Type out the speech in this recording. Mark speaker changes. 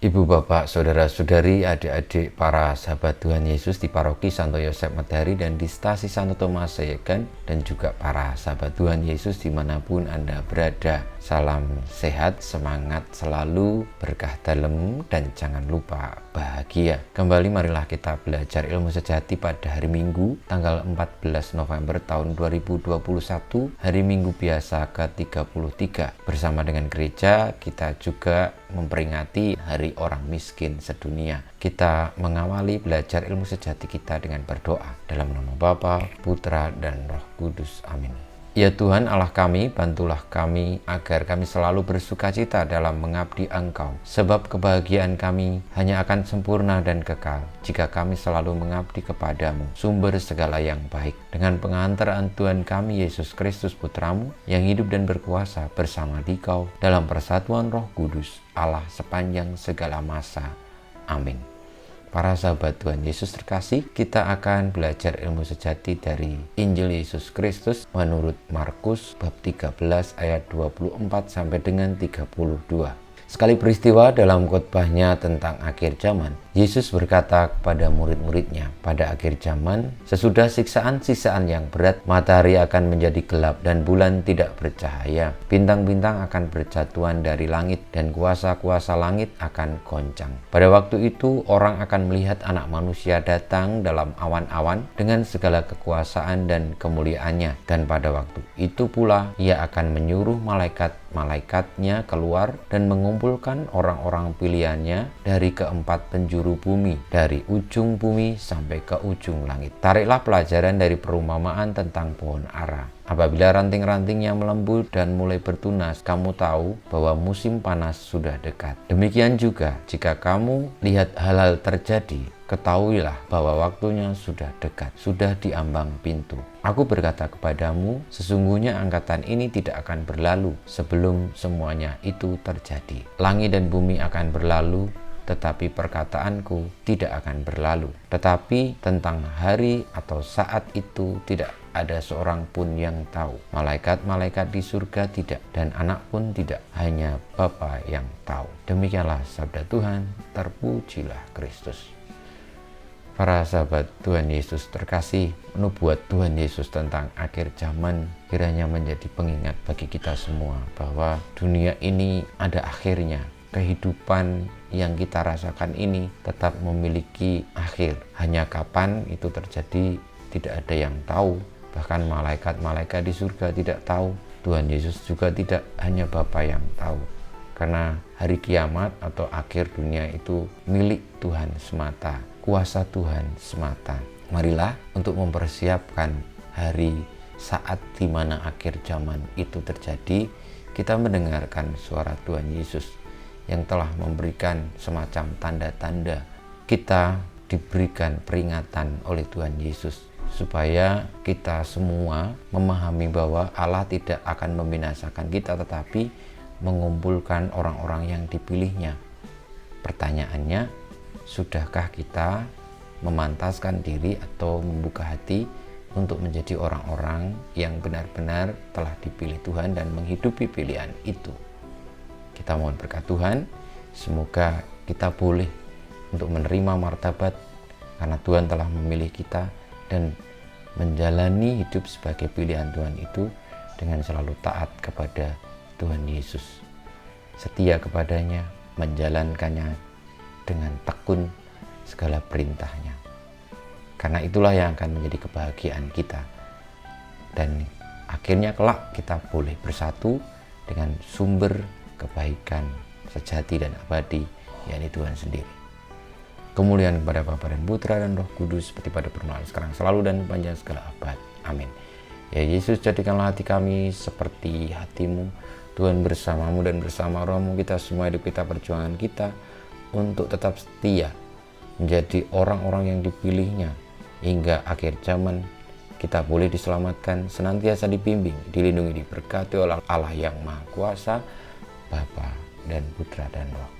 Speaker 1: Ibu, bapak, saudara-saudari, adik-adik, para sahabat Tuhan Yesus di Paroki Santo Yosef Medari dan di Stasi Santo Thomas Sayegan, dan juga para sahabat Tuhan Yesus dimanapun Anda berada. Salam sehat, semangat selalu, berkah dalam, dan jangan lupa bahagia. Kembali marilah kita belajar ilmu sejati pada hari Minggu, tanggal 14 November tahun 2021, hari Minggu biasa ke-33. Bersama dengan gereja, kita juga memperingati Hari Orang Miskin Sedunia. Kita mengawali belajar ilmu sejati kita dengan berdoa. Dalam nama Bapa, Putra, dan Roh Kudus. Amin. Ya Tuhan Allah kami, bantulah kami agar kami selalu bersukacita dalam mengabdi Engkau. Sebab kebahagiaan kami hanya akan sempurna dan kekal jika kami selalu mengabdi kepadamu, sumber segala yang baik. Dengan pengantaran Tuhan kami Yesus Kristus Putramu, yang hidup dan berkuasa bersama Dikau dalam persatuan Roh Kudus, Allah sepanjang segala masa. Amin. Para sahabat Tuhan Yesus terkasih, kita akan belajar ilmu sejati dari Injil Yesus Kristus menurut Markus bab 13 ayat 24 sampai dengan 32. Sekali peristiwa dalam khotbahnya tentang akhir zaman, Yesus berkata kepada murid-muridnya, pada akhir zaman, sesudah siksaan-siksaan yang berat, matahari akan menjadi gelap dan bulan tidak bercahaya. Bintang-bintang akan berjatuhan dari langit dan kuasa-kuasa langit akan goncang. Pada waktu itu, orang akan melihat Anak Manusia datang dalam awan-awan dengan segala kekuasaan dan kemuliaannya. Dan pada waktu itu pula, Ia akan menyuruh malaikatnya keluar dan mengumpulkan orang-orang pilihannya dari keempat penjuru bumi, dari ujung bumi sampai ke ujung langit. Tariklah pelajaran dari perumpamaan tentang pohon ara. Apabila ranting-rantingnya melembut dan mulai bertunas, kamu tahu bahwa musim panas sudah dekat. Demikian juga, jika kamu lihat hal-hal terjadi, ketahuilah bahwa waktunya sudah dekat, sudah diambang pintu. Aku berkata kepadamu, sesungguhnya angkatan ini tidak akan berlalu sebelum semuanya itu terjadi. Langit dan bumi akan berlalu, tetapi perkataanku tidak akan berlalu. Tetapi tentang hari atau saat itu tidak ada seorang pun yang tahu. Malaikat-malaikat di surga tidak, dan anak pun tidak, hanya Bapa yang tahu. Demikianlah sabda Tuhan, terpujilah Kristus. Para sahabat Tuhan Yesus terkasih, nubuat Tuhan Yesus tentang akhir zaman kiranya menjadi pengingat bagi kita semua bahwa dunia ini ada akhirnya. Kehidupan yang kita rasakan ini tetap memiliki akhir. Hanya kapan itu terjadi tidak ada yang tahu. Bahkan malaikat-malaikat di surga tidak tahu. Tuhan Yesus juga tidak, hanya Bapa yang tahu. Karena hari kiamat atau akhir dunia itu milik Tuhan semata, kuasa Tuhan semata. Marilah untuk mempersiapkan hari saat di mana akhir zaman itu terjadi, kita mendengarkan suara Tuhan Yesus yang telah memberikan semacam tanda-tanda. Kita diberikan peringatan oleh Tuhan Yesus supaya kita semua memahami bahwa Allah tidak akan membinasakan kita, tetapi mengumpulkan orang-orang yang dipilihnya. Pertanyaannya, sudahkah kita memantaskan diri atau membuka hati untuk menjadi orang-orang yang benar-benar telah dipilih Tuhan dan menghidupi pilihan itu? Kita mohon berkat Tuhan, semoga kita boleh untuk menerima martabat karena Tuhan telah memilih kita dan menjalani hidup sebagai pilihan Tuhan itu dengan selalu taat kepada Tuhan Yesus, setia kepadanya, menjalankannya dengan tekun segala perintahnya. Karena itulah yang akan menjadi kebahagiaan kita. Dan akhirnya kelak kita boleh bersatu dengan sumber kebaikan sejati dan abadi, yaitu Tuhan sendiri. Kemuliaan kepada Bapa dan Putra dan Roh Kudus seperti pada permulaan, sekarang, selalu, dan panjang segala abad. Amin. Ya Yesus, jadikanlah hati kami seperti hatimu. Tuhan bersamamu dan bersama rohmu, kita semua hidup kita, perjuangan kita untuk tetap setia menjadi orang-orang yang dipilihnya hingga akhir zaman. Kita boleh diselamatkan, senantiasa dibimbing, dilindungi, diberkati oleh Allah yang Maha Kuasa, Bapa dan Putra dan Roh